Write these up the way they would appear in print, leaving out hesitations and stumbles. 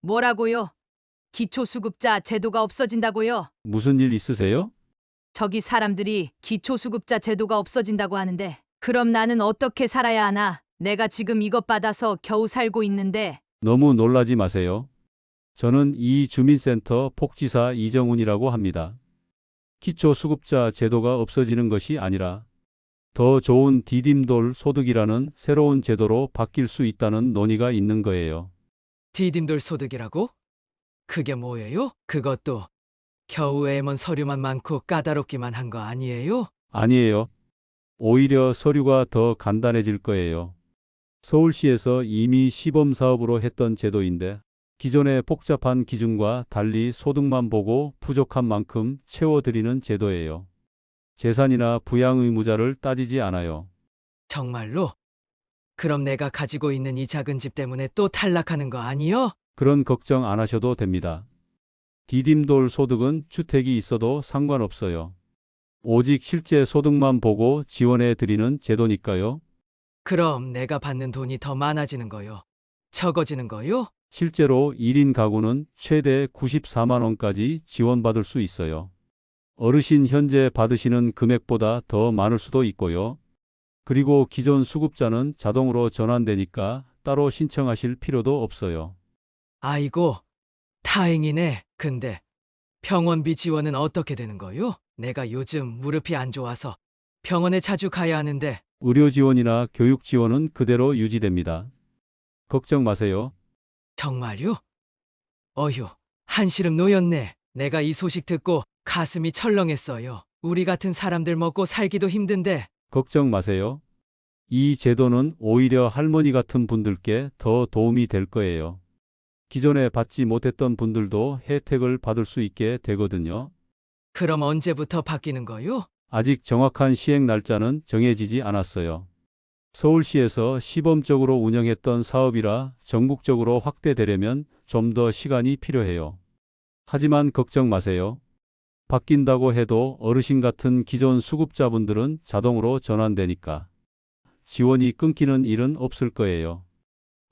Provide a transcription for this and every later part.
뭐라고요? 기초수급자 제도가 없어진다고요? 무슨 일 있으세요? 저기 사람들이 기초수급자 제도가 없어진다고 하는데, 그럼 나는 어떻게 살아야 하나? 내가 지금 이것 받아서 겨우 살고 있는데. 너무 놀라지 마세요. 저는 이 주민센터 복지사 이정훈이라고 합니다. 기초수급자 제도가 없어지는 것이 아니라 더 좋은 디딤돌 소득이라는 새로운 제도로 바뀔 수 있다는 논의가 있는 거예요. 디딤돌 소득이라고? 그게 뭐예요? 그것도 겨우 애먼 서류만 많고 까다롭기만 한 거 아니에요? 아니에요. 오히려 서류가 더 간단해질 거예요. 서울시에서 이미 시범 사업으로 했던 제도인데 기존의 복잡한 기준과 달리 소득만 보고 부족한 만큼 채워드리는 제도예요. 재산이나 부양 의무자를 따지지 않아요. 정말로? 그럼 내가 가지고 있는 이 작은 집 때문에 또 탈락하는 거 아니요? 그런 걱정 안 하셔도 됩니다. 디딤돌 소득은 주택이 있어도 상관없어요. 오직 실제 소득만 보고 지원해 드리는 제도니까요. 그럼 내가 받는 돈이 더 많아지는 거요? 적어지는 거요? 실제로 1인 가구는 최대 94만 원까지 지원받을 수 있어요. 어르신 현재 받으시는 금액보다 더 많을 수도 있고요. 그리고 기존 수급자는 자동으로 전환되니까 따로 신청하실 필요도 없어요. 아이고, 다행이네. 근데 병원비 지원은 어떻게 되는 거요? 내가 요즘 무릎이 안 좋아서 병원에 자주 가야 하는데. 의료 지원이나 교육 지원은 그대로 유지됩니다. 걱정 마세요. 정말요? 어휴, 한시름 놓였네. 내가 이 소식 듣고 가슴이 철렁했어요. 우리 같은 사람들 먹고 살기도 힘든데. 걱정 마세요. 이 제도는 오히려 할머니 같은 분들께 더 도움이 될 거예요. 기존에 받지 못했던 분들도 혜택을 받을 수 있게 되거든요. 그럼 언제부터 바뀌는 거요? 아직 정확한 시행 날짜는 정해지지 않았어요. 서울시에서 시범적으로 운영했던 사업이라 전국적으로 확대되려면 좀 더 시간이 필요해요. 하지만 걱정 마세요. 바뀐다고 해도 어르신 같은 기존 수급자분들은 자동으로 전환되니까 지원이 끊기는 일은 없을 거예요.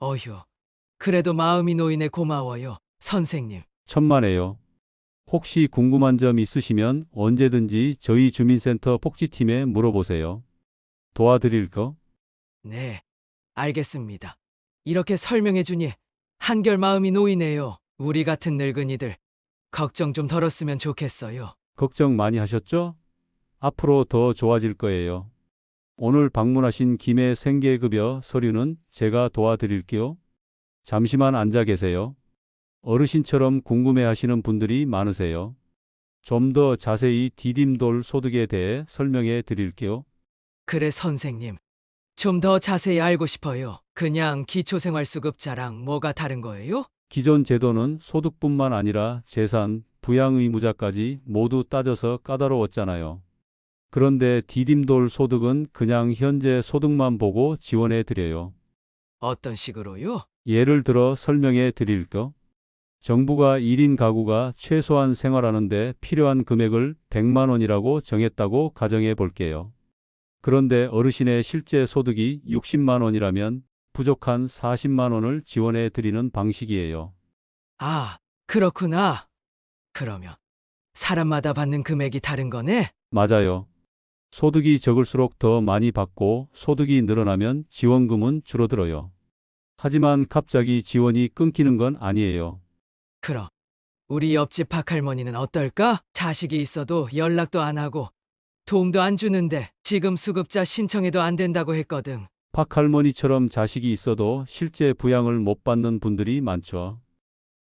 어휴, 그래도 마음이 놓이네. 고마워요, 선생님. 천만에요. 혹시 궁금한 점 있으시면 언제든지 저희 주민센터 복지팀에 물어보세요. 도와드릴 거? 네, 알겠습니다. 이렇게 설명해주니 한결 마음이 놓이네요. 우리 같은 늙은이들 걱정 좀 덜었으면 좋겠어요. 걱정 많이 하셨죠? 앞으로 더 좋아질 거예요. 오늘 방문하신 김해 생계급여 서류는 제가 도와드릴게요. 잠시만 앉아 계세요. 어르신처럼 궁금해하시는 분들이 많으세요. 좀 더 자세히 디딤돌 소득에 대해 설명해 드릴게요. 그래, 선생님. 좀 더 자세히 알고 싶어요. 그냥 기초생활수급자랑 뭐가 다른 거예요? 기존 제도는 소득뿐만 아니라 재산, 부양 의무자까지 모두 따져서 까다로웠잖아요. 그런데 디딤돌 소득은 그냥 현재 소득만 보고 지원해 드려요. 어떤 식으로요? 예를 들어 설명해 드릴까? 정부가 1인 가구가 최소한 생활하는데 필요한 금액을 100만 원이라고 정했다고 가정해 볼게요. 그런데 어르신의 실제 소득이 60만 원이라면 부족한 40만 원을 지원해 드리는 방식이에요. 아, 그렇구나. 그러면 사람마다 받는 금액이 다른 거네? 맞아요. 소득이 적을수록 더 많이 받고 소득이 늘어나면 지원금은 줄어들어요. 하지만 갑자기 지원이 끊기는 건 아니에요. 그럼 우리 옆집 박할머니는 어떨까? 자식이 있어도 연락도 안 하고 도움도 안 주는데 지금 수급자 신청해도 안 된다고 했거든. 박할머니처럼 자식이 있어도 실제 부양을 못 받는 분들이 많죠.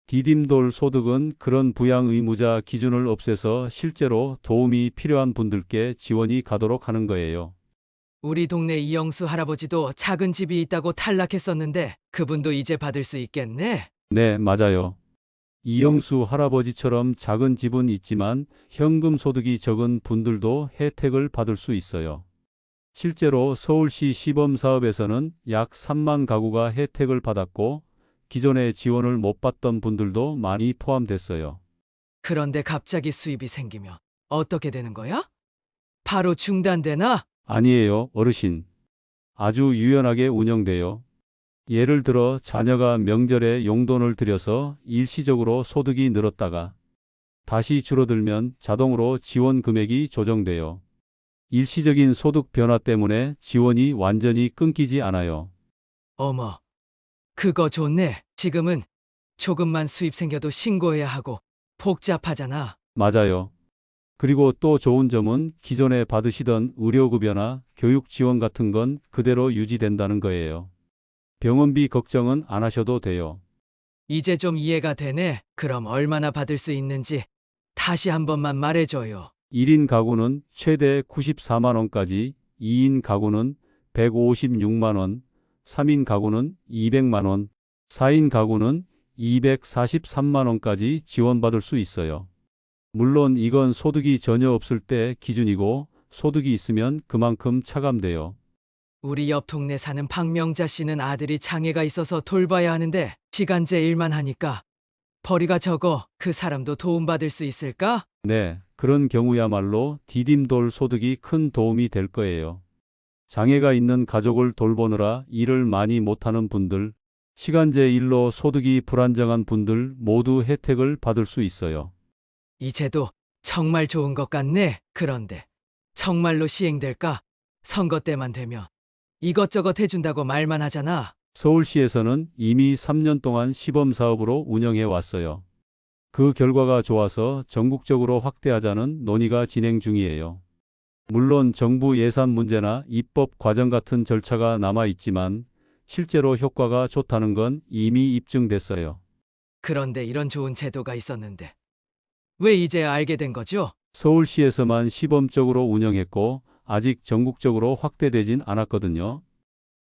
디딤돌 소득은 그런 부양 의무자 기준을 없애서 실제로 도움이 필요한 분들께 지원이 가도록 하는 거예요. 우리 동네 이영수 할아버지도 작은 집이 있다고 탈락했었는데 그분도 이제 받을 수 있겠네? 네, 맞아요. 이영수 할아버지처럼 작은 집은 있지만 현금 소득이 적은 분들도 혜택을 받을 수 있어요. 실제로 서울시 시범 사업에서는 약 3만 가구가 혜택을 받았고 기존에 지원을 못 받던 분들도 많이 포함됐어요. 그런데 갑자기 수입이 생기면 어떻게 되는 거야? 바로 중단되나? 아니에요, 어르신. 아주 유연하게 운영돼요. 예를 들어 자녀가 명절에 용돈을 들여서 일시적으로 소득이 늘었다가 다시 줄어들면 자동으로 지원 금액이 조정돼요. 일시적인 소득 변화 때문에 지원이 완전히 끊기지 않아요. 어머, 그거 좋네. 지금은 조금만 수입 생겨도 신고해야 하고 복잡하잖아. 맞아요. 그리고 또 좋은 점은 기존에 받으시던 의료급여나 교육 지원 같은 건 그대로 유지된다는 거예요. 병원비 걱정은 안 하셔도 돼요. 이제 좀 이해가 되네. 그럼 얼마나 받을 수 있는지 다시 한 번만 말해줘요. 1인 가구는 최대 94만 원까지, 2인 가구는 156만 원, 3인 가구는 200만 원, 4인 가구는 243만 원까지 지원받을 수 있어요. 물론 이건 소득이 전혀 없을 때 기준이고 소득이 있으면 그만큼 차감돼요. 우리 옆 동네 사는 박명자 씨는 아들이 장애가 있어서 돌봐야 하는데 시간제 일만 하니까 벌이가 적어. 그 사람도 도움받을 수 있을까? 네, 그런 경우야말로 디딤돌 소득이 큰 도움이 될 거예요. 장애가 있는 가족을 돌보느라 일을 많이 못하는 분들, 시간제 일로 소득이 불안정한 분들 모두 혜택을 받을 수 있어요. 이 제도 정말 좋은 것 같네. 그런데 정말로 시행될까? 선거 때만 되면 이것저것 해준다고 말만 하잖아. 서울시에서는 이미 3년 동안 시범 사업으로 운영해 왔어요. 그 결과가 좋아서 전국적으로 확대하자는 논의가 진행 중이에요. 물론 정부 예산 문제나 입법 과정 같은 절차가 남아 있지만 실제로 효과가 좋다는 건 이미 입증됐어요. 그런데 이런 좋은 제도가 있었는데 왜 이제 알게 된 거죠? 서울시에서만 시범적으로 운영했고 아직 전국적으로 확대되진 않았거든요.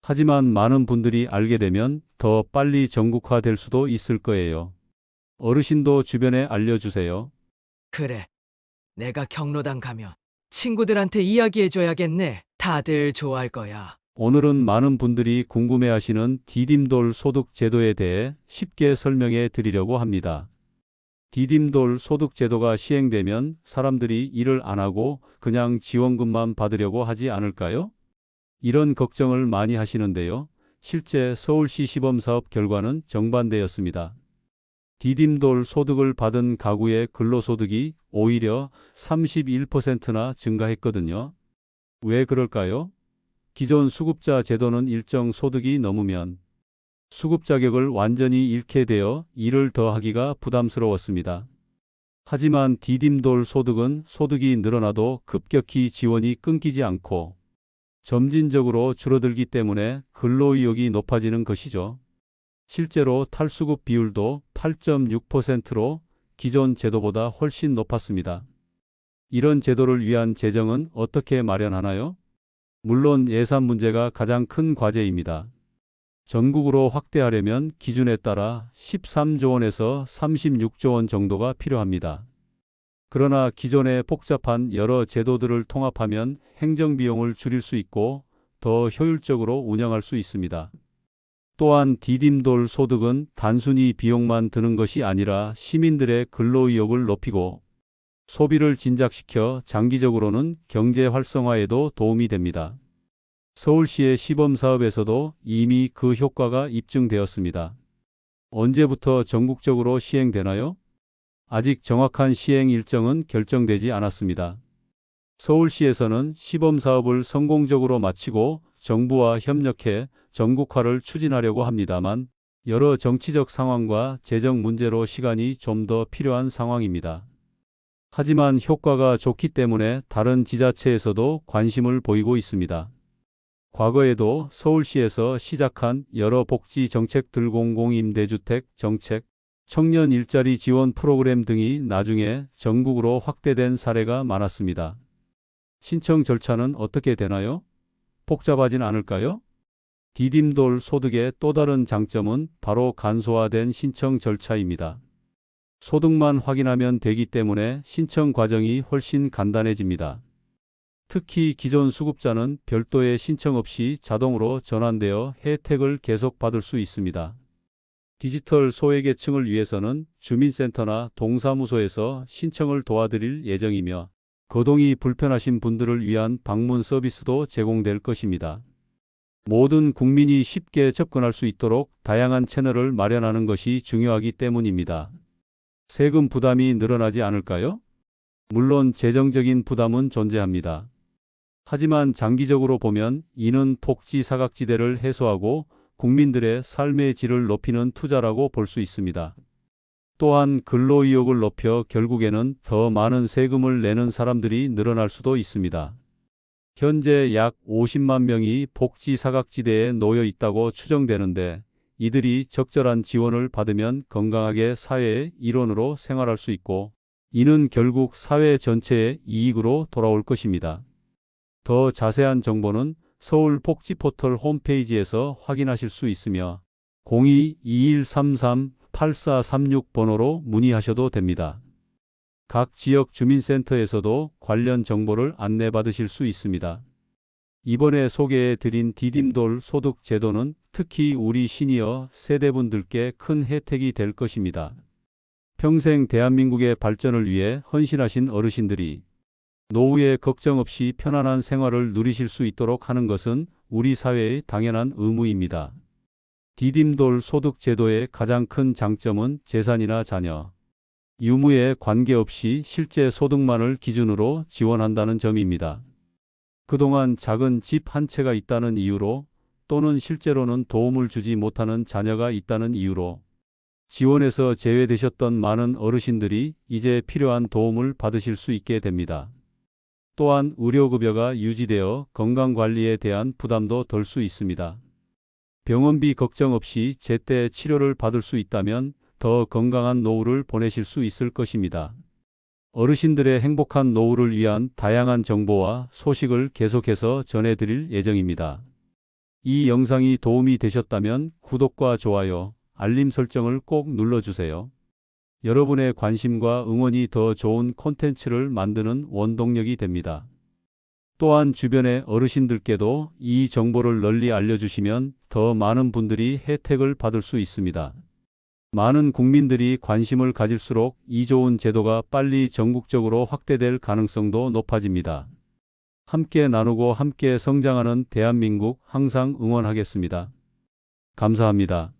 하지만 많은 분들이 알게 되면 더 빨리 전국화될 수도 있을 거예요. 어르신도 주변에 알려주세요. 그래, 내가 경로당 가면 친구들한테 이야기해줘야겠네. 다들 좋아할 거야. 오늘은 많은 분들이 궁금해하시는 디딤돌 소득 제도에 대해 쉽게 설명해 드리려고 합니다. 디딤돌 소득 제도가 시행되면 사람들이 일을 안 하고 그냥 지원금만 받으려고 하지 않을까요? 이런 걱정을 많이 하시는데요. 실제 서울시 시범사업 결과는 정반대였습니다. 디딤돌 소득을 받은 가구의 근로소득이 오히려 31%나 증가했거든요. 왜 그럴까요? 기존 수급자 제도는 일정 소득이 넘으면 수급 자격을 완전히 잃게 되어 일을 더 하기가 부담스러웠습니다. 하지만 디딤돌 소득은 소득이 늘어나도 급격히 지원이 끊기지 않고 점진적으로 줄어들기 때문에 근로의욕이 높아지는 것이죠. 실제로 탈수급 비율도 8.6%로 기존 제도보다 훨씬 높았습니다. 이런 제도를 위한 재정은 어떻게 마련하나요? 물론 예산 문제가 가장 큰 과제입니다. 전국으로 확대하려면 기준에 따라 13조 원에서 36조 원 정도가 필요합니다. 그러나 기존의 복잡한 여러 제도들을 통합하면 행정비용을 줄일 수 있고 더 효율적으로 운영할 수 있습니다. 또한 디딤돌 소득은 단순히 비용만 드는 것이 아니라 시민들의 근로의욕을 높이고 소비를 진작시켜 장기적으로는 경제 활성화에도 도움이 됩니다. 서울시의 시범사업에서도 이미 그 효과가 입증되었습니다. 언제부터 전국적으로 시행되나요? 아직 정확한 시행 일정은 결정되지 않았습니다. 서울시에서는 시범사업을 성공적으로 마치고 정부와 협력해 전국화를 추진하려고 합니다만 여러 정치적 상황과 재정 문제로 시간이 좀 더 필요한 상황입니다. 하지만 효과가 좋기 때문에 다른 지자체에서도 관심을 보이고 있습니다. 과거에도 서울시에서 시작한 여러 복지 정책들 공공임대주택 정책, 청년 일자리 지원 프로그램 등이 나중에 전국으로 확대된 사례가 많았습니다. 신청 절차는 어떻게 되나요? 복잡하진 않을까요? 디딤돌 소득의 또 다른 장점은 바로 간소화된 신청 절차입니다. 소득만 확인하면 되기 때문에 신청 과정이 훨씬 간단해집니다. 특히 기존 수급자는 별도의 신청 없이 자동으로 전환되어 혜택을 계속 받을 수 있습니다. 디지털 소외계층을 위해서는 주민센터나 동사무소에서 신청을 도와드릴 예정이며 거동이 불편하신 분들을 위한 방문 서비스도 제공될 것입니다. 모든 국민이 쉽게 접근할 수 있도록 다양한 채널을 마련하는 것이 중요하기 때문입니다. 세금 부담이 늘어나지 않을까요? 물론 재정적인 부담은 존재합니다. 하지만 장기적으로 보면 이는 복지 사각지대를 해소하고 국민들의 삶의 질을 높이는 투자라고 볼 수 있습니다. 또한 근로의욕을 높여 결국에는 더 많은 세금을 내는 사람들이 늘어날 수도 있습니다. 현재 약 50만 명이 복지 사각지대에 놓여 있다고 추정되는데 이들이 적절한 지원을 받으면 건강하게 사회의 일원으로 생활할 수 있고 이는 결국 사회 전체의 이익으로 돌아올 것입니다. 더 자세한 정보는 서울복지포털 홈페이지에서 확인하실 수 있으며 02-2133-8436 번호로 문의하셔도 됩니다. 각 지역 주민센터에서도 관련 정보를 안내받으실 수 있습니다. 이번에 소개해 드린 디딤돌 소득 제도는 특히 우리 시니어 세대분들께 큰 혜택이 될 것입니다. 평생 대한민국의 발전을 위해 헌신하신 어르신들이 노후에 걱정 없이 편안한 생활을 누리실 수 있도록 하는 것은 우리 사회의 당연한 의무입니다. 디딤돌 소득 제도의 가장 큰 장점은 재산이나 자녀, 유무에 관계없이 실제 소득만을 기준으로 지원한다는 점입니다. 그동안 작은 집 한 채가 있다는 이유로 또는 실제로는 도움을 주지 못하는 자녀가 있다는 이유로 지원에서 제외되셨던 많은 어르신들이 이제 필요한 도움을 받으실 수 있게 됩니다. 또한 의료급여가 유지되어 건강관리에 대한 부담도 덜 수 있습니다. 병원비 걱정 없이 제때 치료를 받을 수 있다면 더 건강한 노후를 보내실 수 있을 것입니다. 어르신들의 행복한 노후를 위한 다양한 정보와 소식을 계속해서 전해드릴 예정입니다. 이 영상이 도움이 되셨다면 구독과 좋아요, 알림 설정을 꼭 눌러주세요. 여러분의 관심과 응원이 더 좋은 콘텐츠를 만드는 원동력이 됩니다. 또한 주변의 어르신들께도 이 정보를 널리 알려주시면 더 많은 분들이 혜택을 받을 수 있습니다. 많은 국민들이 관심을 가질수록 이 좋은 제도가 빨리 전국적으로 확대될 가능성도 높아집니다. 함께 나누고 함께 성장하는 대한민국 항상 응원하겠습니다. 감사합니다.